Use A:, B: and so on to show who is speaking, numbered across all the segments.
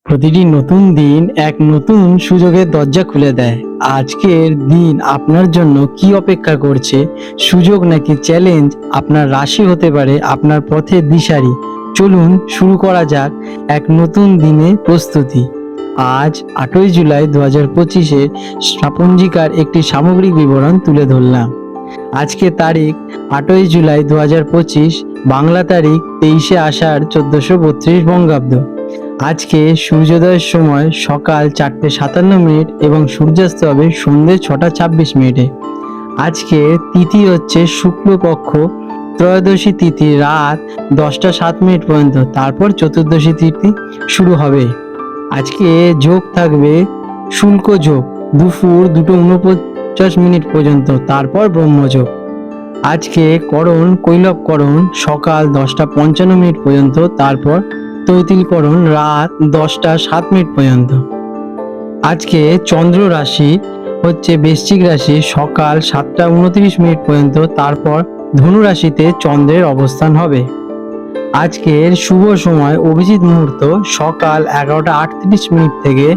A: প্রতিটি নতুন দিন এক নতুন সুযোগের দরজা খুলে দেয়। আজকের দিন আপনার জন্য কি অপেক্ষা করছে? সুযোগ নাকি চ্যালেঞ্জ? আপনার রাশি হতে পারে আপনার পথের দিশারি। চলুন শুরু করা যাক এক নতুন দিনে প্রস্তুতি। আজ 8ই জুলাই 2025-এ পঞ্জিকার একটি সামগ্রিক বিবরণ তুলে ধরলাম। আজকে তারিখ 8ই জুলাই 2025, বাংলা তারিখ 23শে আষাঢ় 1432 বঙ্গাব্দ। আজকে সূর্যোদয়ের সময় সকাল 4:57 এবং সূর্যাস্ত হবে সন্ধ্যে 6:26। আজকে তিথি হচ্ছে শুক্লপক্ষ, ত্রয়োদশী তিথি রাত 10:07 পর্যন্ত, তারপর চতুর্দশী তিথি শুরু হবে। আজকে যোগ থাকবে শুল্ক যোগ দুপুর 2:49 পর্যন্ত, তারপর ব্রহ্মযোগ। আজকে করণ কৈলবকরণ সকাল 10:55 পর্যন্ত, তারপর তৈতিলকরণ রাত 10:07 পর্যন্ত। আজকে চন্দ্র রাশি হচ্ছে বৃশ্চিক রাশি সকাল 7:29 পর্যন্ত, তারপর ধনু রাশিতে চন্দ্রের অবস্থান হবে। আজকের শুভ সময় অভিজিৎ মুহূর্ত সকাল 11:38 থেকে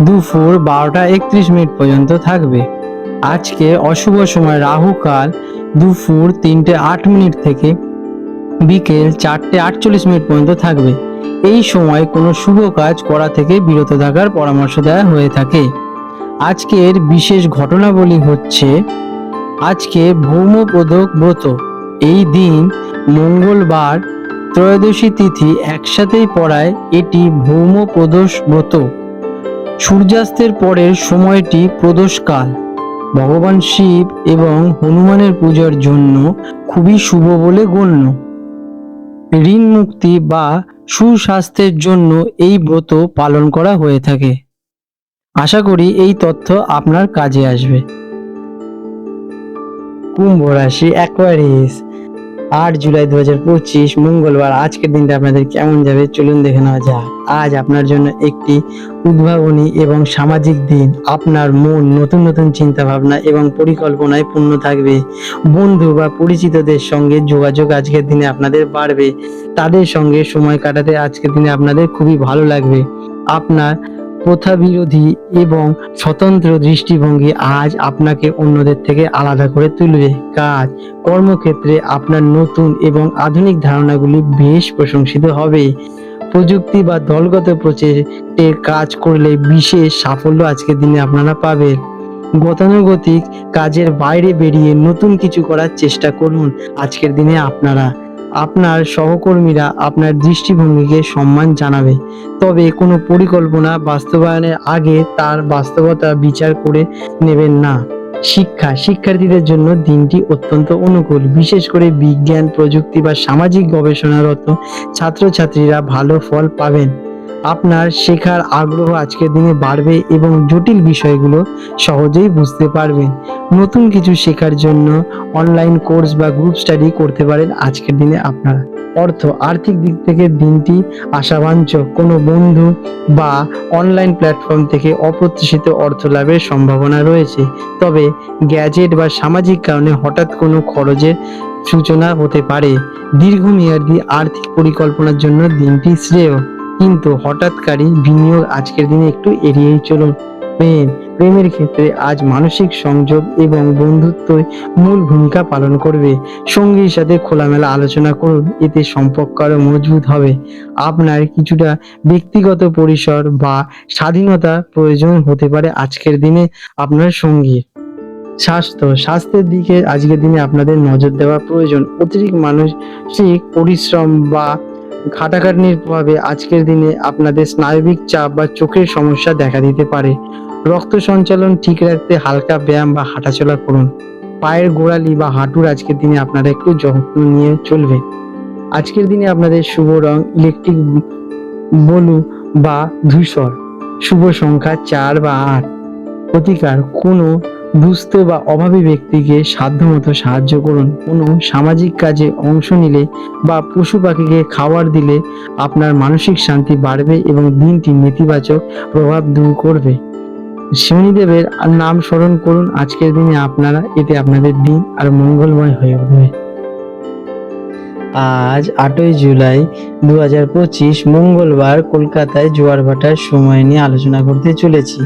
A: দুপুর 12:31 পর্যন্ত থাকবে। আজকে অশুভ সময় রাহুকাল দুপুর 3:08 থেকে বিকেল 4:48 পর্যন্ত থাকবে। এই সময় কোনো শুভ কাজ করা থেকে বিরত থাকার পরামর্শ দেওয়া হয়ে থাকে। আজকের বিশেষ ঘটনাবলী হচ্ছে আজকে ভৌমপ্রদক ব্রত। এই দিন মঙ্গলবার ত্রয়োদশী তিথি একসাথেই পড়ায় এটি ভৌমপ্রদোষ ব্রত। সূর্যাস্তের পরের সময়টি প্রদোষকাল। ভগবান শিব এবং হনুমানের পূজার জন্য খুবই শুভ বলে গণ্য। ঋণ মুক্তি বা সুস্বাস্থ্যের জন্য এই ব্রত পালন করা হয়ে থাকে। আশা করি এই তথ্য আপনার কাজে আসবে। কুম্ভ রাশি, অ্যাকোয়ারিয়াস, 8 জুলাই 2025 মঙ্গলবার। আজকের দিনটা আপনাদের কেমন যাবে চলুন দেখে নেওয়া যাক। আজ আপনার জন্য একটি উদ্ভাবনী এবং সামাজিক দিন। আপনার মন নতুন নতুন চিন্তা ভাবনা এবং পরিকল্পনায় পূর্ণ থাকবে। বন্ধু বা পরিচিতদের সঙ্গে যোগাযোগ আজকের দিনে আপনাদের বাড়বে। তাদের সঙ্গে সময় কাটাতে আজকের দিনে আপনাদের খুবই ভালো লাগবে। আপনার প্রথা বিরোধী এবং স্বতন্ত্র দৃষ্টিভঙ্গি আজ আপনাকে অন্যদের থেকে আলাদা করে তুলবে। কাজ কর্মক্ষেত্রে আপনার নতুন এবং আধুনিক ধারণাগুলি বেশ প্রশংসিত হবে। প্রযুক্তি বা দলগত প্রজেক্টে কাজ করলে বিশেষ সাফল্য আজকের দিনে আপনারা পাবেন। গতানুগতিক কাজের বাইরে বেরিয়ে নতুন কিছু করার চেষ্টা করুন। আজকের দিনে আপনার সহকর্মীরা আপনার দৃষ্টিভঙ্গিকে সম্মান জানাবে, তবে কোনো পরিকল্পনা বাস্তবায়নের আগে তার বাস্তবতা বিচার করে নেবেন না। শিক্ষার্থীদের জন্য দিনটি অত্যন্ত অনুকূল। বিশেষ করে বিজ্ঞান, প্রযুক্তি বা সামাজিক গবেষণারত ছাত্রছাত্রীরা ভালো ফল পাবেন। আপনার শেখার আগ্রহ আজকের দিনে বাড়বে এবং জটিল বিষয়গুলো সহজেই বুঝতে পারবেন। নতুন কিছু শেখার জন্য অনলাইন কোর্স বা গ্রুপ স্টাডি করতে পারেন আজকের দিনে আপনারা। আর্থিক দিক থেকে দিনটি আশাবাঞ্ছক। কোনো বন্ধু বা অনলাইন প্ল্যাটফর্ম থেকে অপ্রত্যাশিত অর্থ লাভের সম্ভাবনা রয়েছে, তবে গ্যাজেট বা সামাজিক কারণে হঠাৎ কোনো খরচের সূচনা হতে পারে। দীর্ঘমেয়াদী আর্থিক পরিকল্পনার জন্য দিনটি শ্রেয়, কিন্তু হঠাৎকারী বিনিয়োগ আজকের দিনে একটু এড়িয়েই চলুন। প্রেমের ক্ষেত্রে আজ মানসিক সংযোগ এবং বন্ধুত্বই মূল ভূমিকা পালন করবে। সঙ্গীর সাথে খোলামেলা আলোচনা করুন, এতে সম্পর্ক আরো মজবুত হবে। আপনার কিছুটা ব্যক্তিগত পরিসর বা স্বাধীনতা প্রয়োজন হতে পারে আজকের দিনে আপনার সঙ্গীর। স্বাস্থ্যের দিকে আজকের দিনে আপনাদের নজর দেওয়া প্রয়োজন। অতিরিক্ত মানসিক পরিশ্রম বা খাটাখাটনির প্রভাবে আজকের দিনে আপনাদের স্নায়বিক চাপ বা চোখের সমস্যা দেখা দিতে পারে। রক্ত সঞ্চালন ঠিক রাখতে হালকা ব্যায়াম বা হাঁটাচলা করুন। পায়ের গোড়ালি বা হাঁটুর আজকের দিনে আপনারা একটু যত্ন নিয়ে চলবে। আজকের দিনে আপনাদের শুভ রং ইলেকট্রিক ব্লু বা ধূসর। শুভ সংখ্যা 4 বা 8। প্রতিকার কোনো দুস্থ বা অভাবী ব্যক্তিকে সাধ্যমতো সাহায্য করুন। কোনো সামাজিক কাজে অংশ নিলে বা পশু পাখিকে খাবার দিলে আপনার মানসিক শান্তি বাড়বে এবং দিনটি নেতিবাচক প্রভাব দূর করবে। শনিদেবের নাম স্মরণ করুন আজকের দিনে আপনারা, এতে আপনাদের দিন আর মঙ্গলময় হয়ে উঠবে। আজ 8ই জুলাই 2025 মঙ্গলবার কলকাতায় জোয়ার ভাটার সময় নিয়ে আলোচনা করতে চলেছি।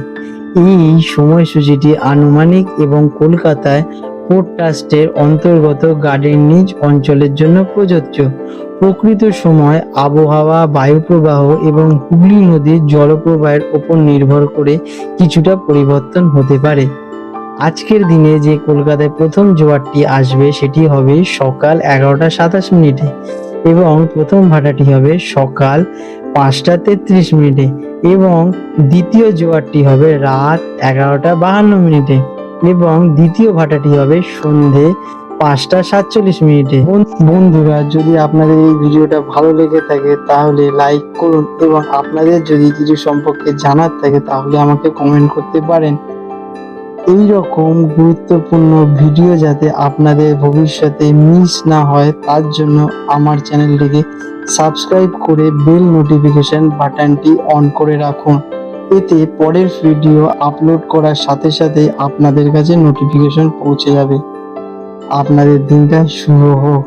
A: এই সময়সূচিটি আনুমানিক এবং কলকাতায় পোর্ট ট্রাস্টের অন্তর্গত গার্ডেন নিজ অঞ্চলের জন্য প্রযোজ্য। প্রকৃত সময় আবহাওয়া, বায়ুপ্রবাহ এবং হুগলি নদীর জলপ্রবাহের উপর নির্ভর করে কিছুটা পরিবর্তন হতে পারে। আজকের দিনে যে কলকাতায় প্রথম জোয়ারটি আসবে সেটি হবে সকাল 11:27 এবং প্রথম ভাটাটি হবে সকাল 5:33 এবং দ্বিতীয় জোয়ারটি হবে রাত 11:52 এবং দ্বিতীয় ভাটাটি হবে সন্ধে 5:47। বন্ধুরা, যদি আপনাদের এই ভিডিওটা ভালো লেগে থাকে তাহলে লাইক করুন এবং আপনাদের যদি কিছু সম্পর্কে জানার থাকে তাহলে আমাকে কমেন্ট করতে পারেন। এই রকম গুরুত্বপূর্ণ ভিডিও যাতে আপনাদের ভবিষ্যতে মিস না হয় তার জন্য আমার চ্যানেলটিকে সাবস্ক্রাইব করে বেল নোটিফিকেশন বাটনটি অন করে রাখুন। এতে পরের ভিডিও আপলোড করার সাথে সাথে আপনাদের কাছে নোটিফিকেশন পৌঁছে যাবে। আপনাদের দিনটা শুভ হোক।